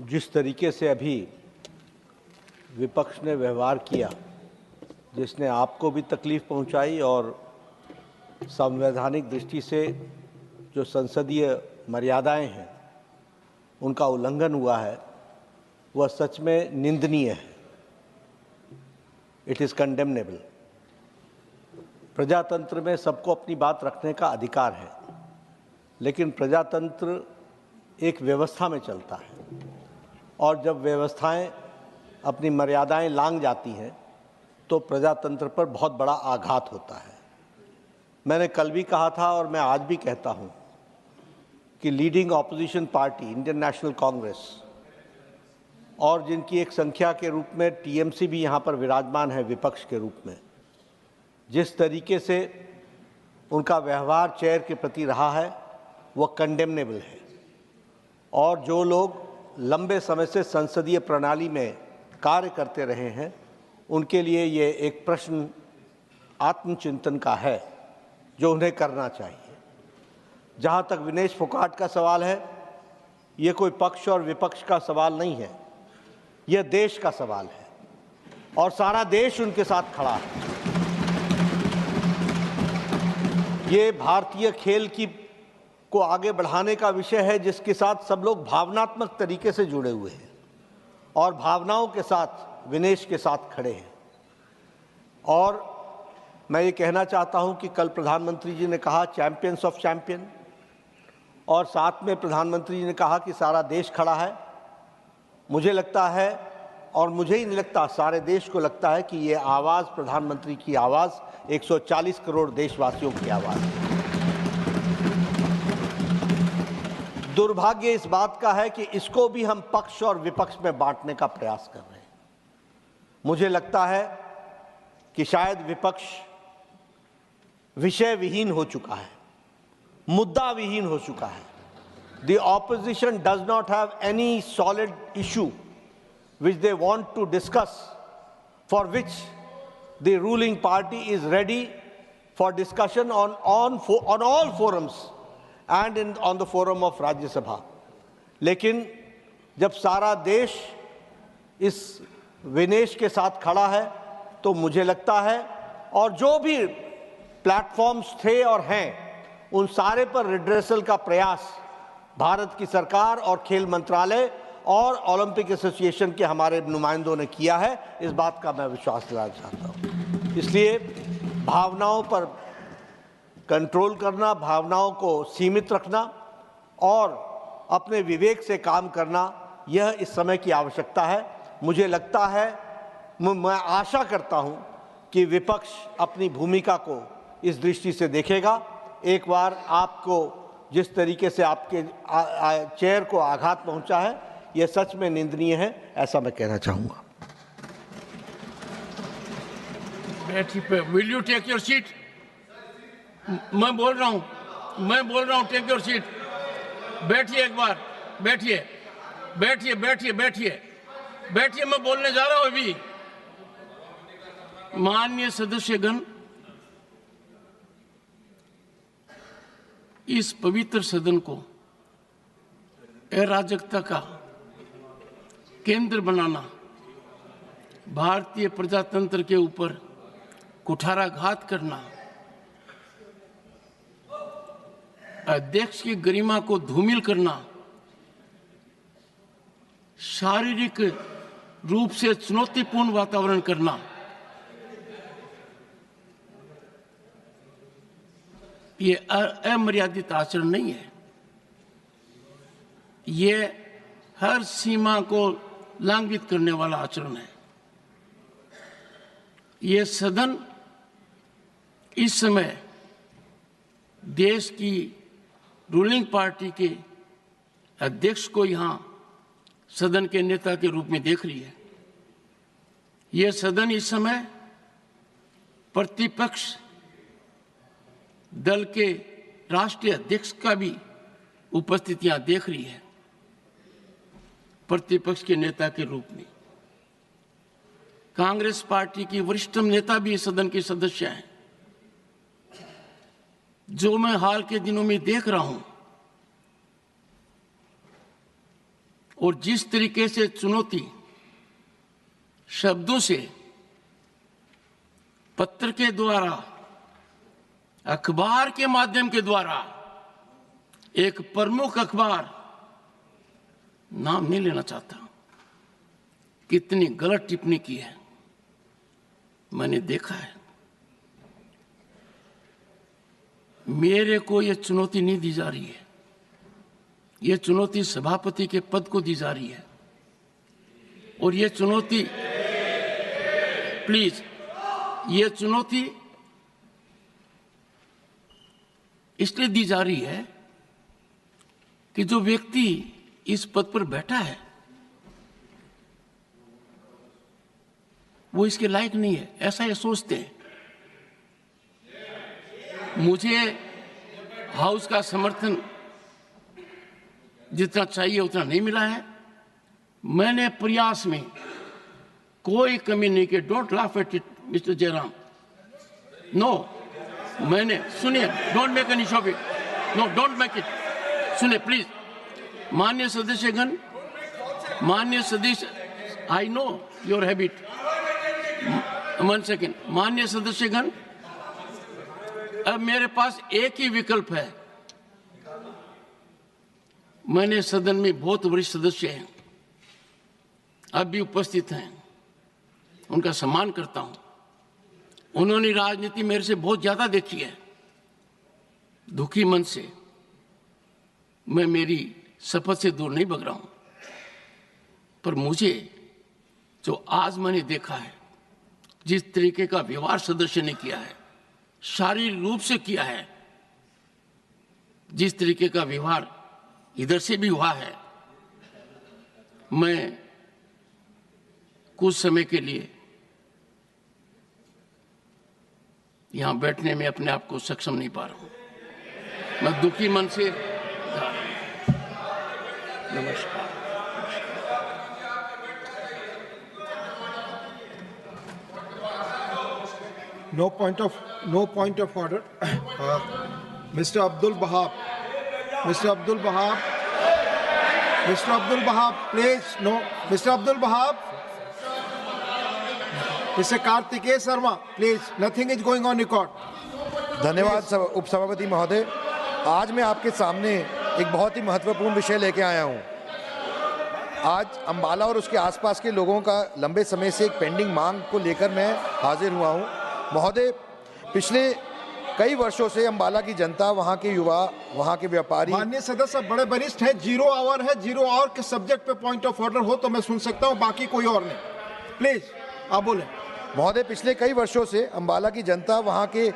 जिस तरीके से अभी विपक्ष ने व्यवहार किया, जिसने आपको भी तकलीफ पहुंचाई और संवैधानिक दृष्टि से जो संसदीय मर्यादाएं हैं उनका उल्लंघन हुआ है, वह सच में निंदनीय है। It is condemnable. प्रजातंत्र में सबको अपनी बात रखने का अधिकार है, लेकिन प्रजातंत्र एक व्यवस्था में चलता है और जब व्यवस्थाएं अपनी मर्यादाएं लांघ जाती हैं तो प्रजातंत्र पर बहुत बड़ा आघात होता है। मैंने कल भी कहा था और मैं आज भी कहता हूं कि leading opposition party Indian national Congress और जिनकी एक संख्या के रूप में टीएमसी भी यहाँ पर विराजमान है विपक्ष के रूप में, जिस तरीके से उनका व्यवहार चेयर के प्रति रहा है वह कंडेमनेबल है। और जो लोग लंबे समय से संसदीय प्रणाली में कार्य करते रहे हैं उनके लिए ये एक प्रश्न आत्मचिंतन का है जो उन्हें करना चाहिए। जहाँ तक विनेश फोगाट का सवाल है, ये कोई पक्ष और विपक्ष का सवाल नहीं है, यह देश का सवाल है और सारा देश उनके साथ खड़ा है। ये भारतीय खेल को आगे बढ़ाने का विषय है जिसके साथ सब लोग भावनात्मक तरीके से जुड़े हुए हैं और भावनाओं के साथ विनेश के साथ खड़े हैं। और मैं ये कहना चाहता हूं कि कल प्रधानमंत्री जी ने कहा चैंपियंस ऑफ चैंपियन, और साथ में प्रधानमंत्री जी ने कहा कि सारा देश खड़ा है। मुझे लगता है, और मुझे ही नहीं लगता, सारे देश को लगता है कि ये आवाज़ प्रधानमंत्री की आवाज़ 140 करोड़ देशवासियों की आवाज़ है। दुर्भाग्य इस बात का है कि इसको भी हम पक्ष और विपक्ष में बांटने का प्रयास कर रहे हैं। मुझे लगता है कि शायद विपक्ष विषय विहीन हो चुका है, मुद्दा विहीन हो चुका है। The opposition does not have any solid issue which they want to discuss, for which the ruling party is ready for discussion on all forums and on the forum of Rajya Sabha. लेकिन जब सारा देश इस विनेश के साथ खड़ा है तो मुझे लगता है, और जो भी प्लेटफॉर्म्स थे और हैं उन सारे पर रिड्रेसल का प्रयास भारत की सरकार और खेल मंत्रालय और ओलंपिक एसोसिएशन के हमारे नुमाइंदों ने किया है। इस बात का मैं विश्वास दिलाना चाहता हूँ। इसलिए भावनाओं पर कंट्रोल करना, भावनाओं को सीमित रखना और अपने विवेक से काम करना, यह इस समय की आवश्यकता है। मुझे लगता है, मैं आशा करता हूं कि विपक्ष अपनी भूमिका को इस दृष्टि से देखेगा। एक बार आपको जिस तरीके से आपके चेयर को आघात पहुंचा है, यह सच में निंदनीय है, ऐसा मैं कहना चाहूंगा। Will you take your seat? मैं बोल रहा हूं, टेक योर सीट। बैठिए, एक बार बैठिए, मैं बोलने जा रहा हूं अभी। माननीय सदस्यगण, इस पवित्र सदन को अराजकता का केंद्र बनाना, भारतीय प्रजातंत्र के ऊपर कुठाराघात करना, अध्यक्ष की गरिमा को धूमिल करना, शारीरिक रूप से चुनौतीपूर्ण वातावरण करना, ये अमर्यादित आचरण नहीं है। ये हर सीमा को लंघित करने वाला आचरण है। ये सदन इस समय देश की रूलिंग पार्टी के अध्यक्ष को यहां सदन के नेता के रूप में देख रही है। यह सदन इस समय प्रतिपक्ष दल के राष्ट्रीय अध्यक्ष का भी उपस्थितियां देख रही है, प्रतिपक्ष के नेता के रूप में। कांग्रेस पार्टी की वरिष्ठतम नेता भी इस सदन के सदस्य हैं। जो मैं हाल के दिनों में देख रहा हूं और जिस तरीके से चुनौती शब्दों से, पत्र के द्वारा, अखबार के माध्यम के द्वारा, एक प्रमुख अखबार, नाम नहीं लेना चाहता, कितनी गलत टिप्पणी की है मैंने देखा है। मेरे को यह चुनौती नहीं दी जा रही है, यह चुनौती सभापति के पद को दी जा रही है। और यह चुनौती, प्लीज, यह चुनौती इसलिए दी जा रही है कि जो व्यक्ति इस पद पर बैठा है वो इसके लायक नहीं है, ऐसा ये सोचते हैं। मुझे हाउस का समर्थन जितना चाहिए उतना नहीं मिला है। मैंने प्रयास में कोई कमी नहीं की। Don't laugh at it mister Jayram. No, मैंने, सुनिए, don't make any shop it, no don't make it. सुनिए प्लीज, माननीय सदस्यगण, माननीय सदस्य, I know your habit, 1 second. माननीय सदस्यगण, अब मेरे पास एक ही विकल्प है। मैंने सदन में बहुत वरिष्ठ सदस्य हैं, अब भी उपस्थित हैं, उनका सम्मान करता हूं। उन्होंने राजनीति मेरे से बहुत ज्यादा देखी है। दुखी मन से मैं मेरी शपथ से दूर नहीं भग रहा हूं, पर मुझे जो आज मैंने देखा है, जिस तरीके का व्यवहार सदस्य ने किया है, शारीरिक रूप से किया है, जिस तरीके का व्यवहार इधर से भी हुआ है, मैं कुछ समय के लिए यहां बैठने में अपने आप को सक्षम नहीं पा रहा हूं। मैं दुखी मन से जा रहा हूं। नमस्कार। No point of order. Mr. Abdul Wahab. Mr. Abdul Wahab. Mr. Abdul Wahab, please. No. Mr. Abdul Wahab. Mr. Kartikeya Sharma, please. Nothing is going on record. धन्यवाद उपसभापति महोदय। आज मैं आपके सामने एक बहुत ही महत्वपूर्ण विषय लेके आया हूं। आज अंबाला और उसके आसपास के लोगों का लंबे समय से एक पेंडिंग मांग को लेकर मैं हाजिर हुआ हूं। महोदय, पिछले कई वर्षों से अंबाला की जनता, वहां के युवा, वहां के व्यापारी, माननीय सदस्य बड़े वरिष्ठ हैं, 0 आवर है, 0 आवर के सब्जेक्ट पे पॉइंट ऑफ ऑर्डर हो तो मैं सुन सकता हूं, बाकी कोई और नहीं। प्लीज आप बोले। महोदय, पिछले कई वर्षों से अंबाला की जनता, वहां के